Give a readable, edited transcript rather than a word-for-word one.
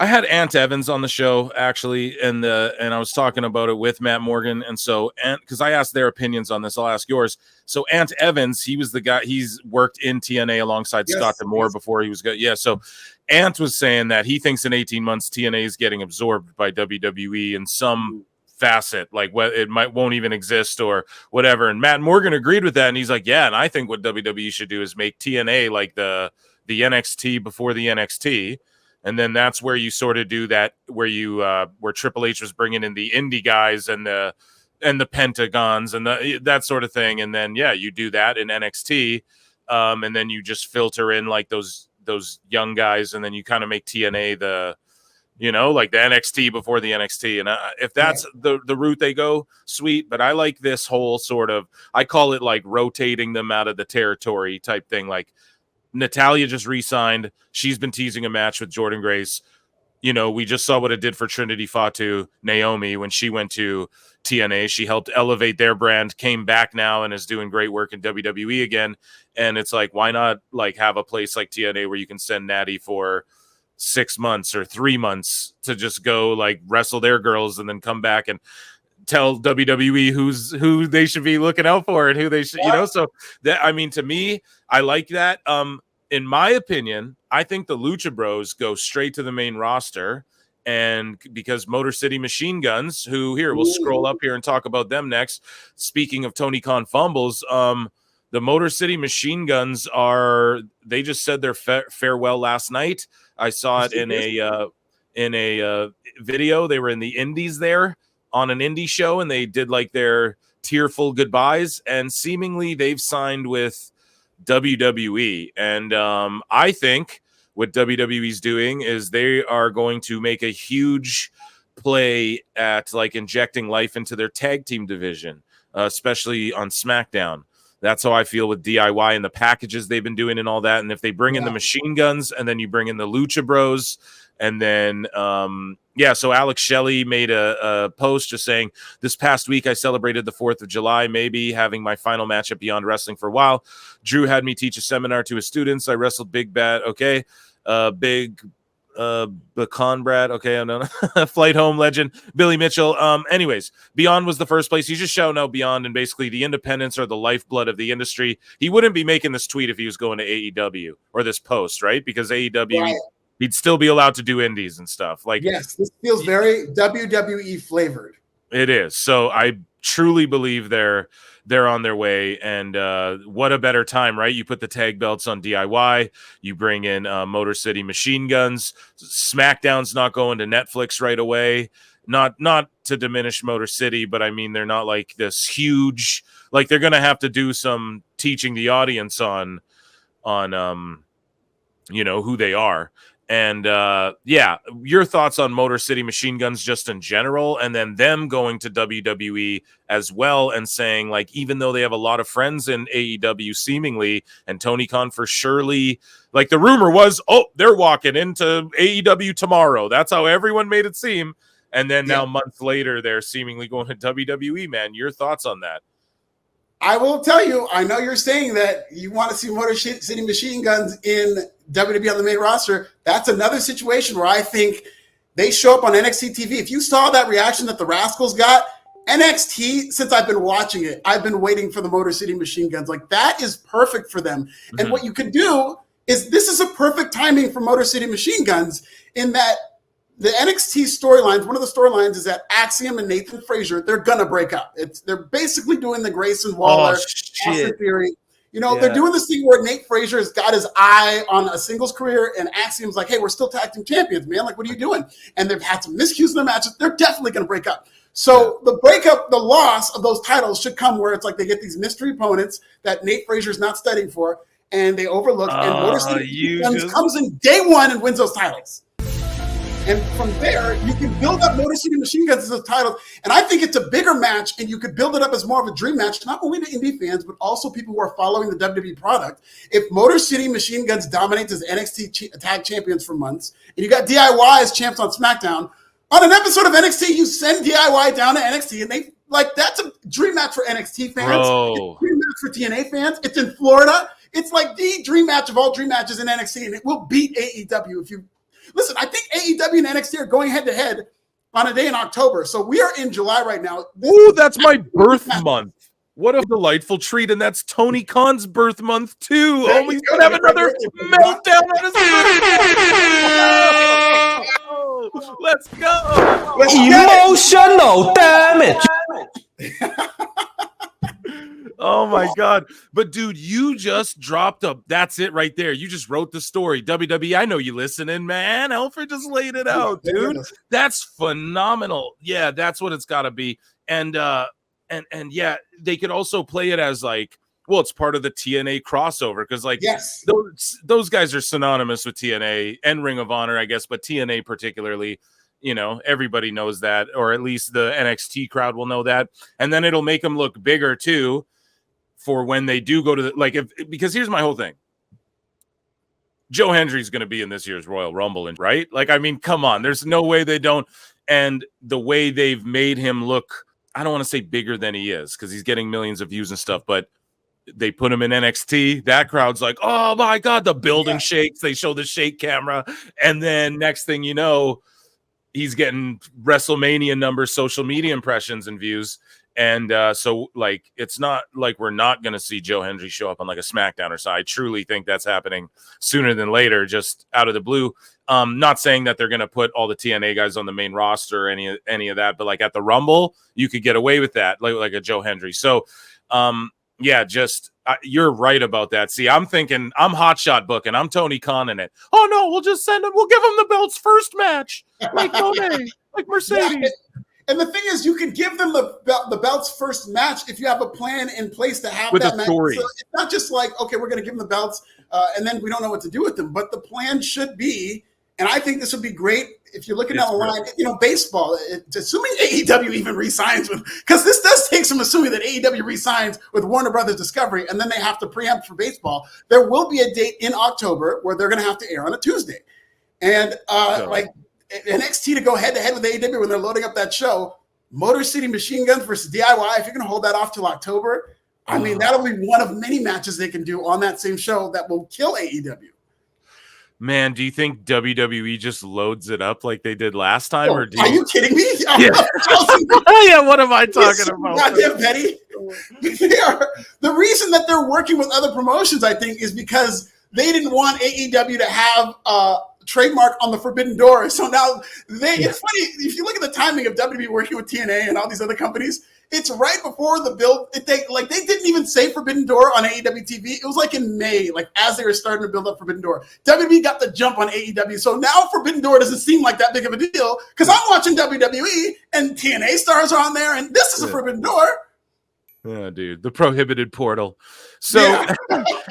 I had Ant Evans on the show actually, and I was talking about it with Matt Morgan, and so because I asked their opinions on this, I'll ask yours. So Ant Evans, he was the guy. He's worked in TNA alongside Scott D'Amore before he was good. Yeah, so Ant was saying that he thinks in 18 months TNA is getting absorbed by WWE in some facet, like what it won't even exist or whatever. And Matt Morgan agreed with that, and he's like, yeah, and I think what WWE should do is make TNA like the NXT before the NXT. And then that's where you sort of do that, where you where Triple H was bringing in the indie guys and the Pentagons and that sort of thing. And then you do that in NXT, and then you just filter in like those young guys, and then you kind of make TNA the like the NXT before the NXT. And if that's the route they go, sweet. But I like this whole sort of, I call it like rotating them out of the territory type thing, like. Natalia just re-signed. She's been teasing a match with Jordynne Grace. We just saw what it did for Trinity Fatu, Naomi, when she went to TNA. She helped elevate their brand, came back now and is doing great work in WWE again. And it's like, why not like have a place like TNA where you can send Natty for 6 months or 3 months to just go like wrestle their girls and then come back and tell WWE who they should be looking out for and who they should, so that, I mean, to me, I like that. In my opinion, I think the Lucha Bros go straight to the main roster, and because Motor City Machine Guns, who here, we'll scroll up here and talk about them next. Speaking of Tony Khan fumbles, the Motor City Machine Guns they just said their farewell last night. I saw it in a video. They were in the Indies there on an indie show, and they did like their tearful goodbyes, and seemingly they've signed with WWE. And I think what WWE's doing is they are going to make a huge play at like injecting life into their tag team division, especially on SmackDown. That's how I feel with DIY and the packages they've been doing and all that. And if they bring in the Machine Guns, and then you bring in the Lucha Bros, and then, so Alex Shelley made a post just saying, this past week I celebrated the 4th of July, maybe having my final match at Beyond Wrestling for a while. Drew had me teach a seminar to his students. I wrestled Big Bad, Big Bacan Brad, Flight Home legend, Billy Mitchell. Anyways, Beyond was the first place. He's just shouting out Beyond, and basically the independents are the lifeblood of the industry. He wouldn't be making this tweet if he was going to AEW or this post, right? Because AEW, he'd still be allowed to do indies and stuff. Like, yes, this feels very WWE flavored. It is. So I truly believe they're on their way, and what a better time, right? You put the tag belts on DIY, you bring in Motor City Machine Guns. SmackDown's not going to Netflix right away. Not to diminish Motor City, but I mean, they're not like this huge, like they're going to have to do some teaching the audience on who they are. And your thoughts on Motor City Machine Guns just in general, and then them going to WWE as well and saying, like, even though they have a lot of friends in AEW seemingly, and Tony Khan for surely, like the rumor was, they're walking into AEW tomorrow. That's how everyone made it seem. And then now months later, they're seemingly going to WWE, man. Your thoughts on that? I will tell you, I know you're saying that you want to see Motor City Machine Guns in WWE on the main roster. That's another situation where I think they show up on NXT TV. If you saw that reaction that the Rascals got, NXT, since I've been watching it, I've been waiting for the Motor City Machine Guns. Like, that is perfect for them. Mm-hmm. And what you could do is, this is a perfect timing for Motor City Machine Guns in that the NXT storylines, one of the storylines is that Axiom and Nathan Frazier, they're going to break up. They're basically doing the Grayson Waller theory. They're doing this thing where Nate Frazier has got his eye on a singles career, and Axiom's like, hey, we're still tag team champions, man. Like, what are you doing? And they've had some miscues in their matches. They're definitely going to break up. So the loss of those titles should come where it's like they get these mystery opponents that Nate Frazier's not studying for, and they overlook, and Motor City comes in day one and wins those titles. And from there, you can build up Motor City Machine Guns as a title. And I think it's a bigger match, and you could build it up as more of a dream match, not only to indie fans, but also people who are following the WWE product. If Motor City Machine Guns dominates as NXT tag champions for months, and you got DIY as champs on SmackDown, on an episode of NXT, you send DIY down to NXT, and that's a dream match for NXT fans. Bro. It's a dream match for TNA fans. It's in Florida. It's like the dream match of all dream matches in NXT, and it will beat AEW if you. Listen, I think AEW and NXT are going head to head on a day in October. So we are in July right now. Ooh, that's my birth month. What a delightful treat. And that's Tony Khan's birth month, too. There Oh, he's you going to go. have another meltdown on his birthday. Let's go. Emotional damage. Oh, my God. But, dude, you just dropped that's it right there. You just wrote the story. WWE, I know you listening, man. Alfred just laid it out, dude. That's phenomenal. Yeah, that's what it's got to be. And yeah, they could also play it as like, well, it's part of the TNA crossover because like yes, those guys are synonymous with TNA and Ring of Honor, I guess, but TNA particularly, you know, everybody knows that, or at least the NXT crowd will know that, and then it'll make them look bigger too for when they do go to the because here's my whole thing. Joe Hendry's going to be in this year's Royal Rumble, right? Like, I mean, come on, there's no way they don't, and the way they've made him look. I don't want to say bigger than he is because he's getting millions of views and stuff, but they put him in NXT. That crowd's like, oh my God, the building shakes. They show the shake camera. And then next thing you know, he's getting WrestleMania numbers, social media impressions and views. And so like, it's not like we're not going to see Joe Hendry show up on like a SmackDown or so. I truly think that's happening sooner than later, just out of the blue. Not saying that they're going to put all the TNA guys on the main roster or any of that, but like at the Rumble, you could get away with that, like a Joe Hendry. So, yeah, just you're right about that. See, I'm thinking I'm hotshot booking. I'm Tony Khan in it. Oh no, we'll just send him. We'll give him the belts first match, like Monet, like Mercedes. Yeah, and the thing is, you can give them the belts first match if you have a plan in place to have with that a match. story. So it's not just like, okay, we're going to give them the belts, and then we don't know what to do with them. But the plan should be, and I think this would be great if you're looking down the line. You know, baseball. Assuming AEW even re-signs with, because this does take some assuming that AEW re-signs with Warner Brothers Discovery, and then they have to preempt for baseball. There will be a date in October where they're going to have to air on a Tuesday, and like NXT to go head to head with AEW when they're loading up that show. Motor City Machine Guns versus DIY. If you're going to hold that off till October, I mean, that'll be one of many matches they can do on that same show that will kill AEW. Man, do you think WWE just loads it up like they did last time? Or are you kidding me? Yeah. Yeah, what am I talking about? Goddamn petty. The reason that they're working with other promotions, I think, is because they didn't want AEW to have trademark on the Forbidden Door. So now it's funny, if you look at the timing of WWE working with TNA and all these other companies, it's right before the build. They didn't even say Forbidden Door on AEW TV. It was like in May, like as they were starting to build up Forbidden Door. WWE got the jump on AEW. So now Forbidden Door doesn't seem like that big of a deal because I'm watching WWE and TNA stars are on there and this is a Forbidden Door. Yeah, dude, the prohibited portal. So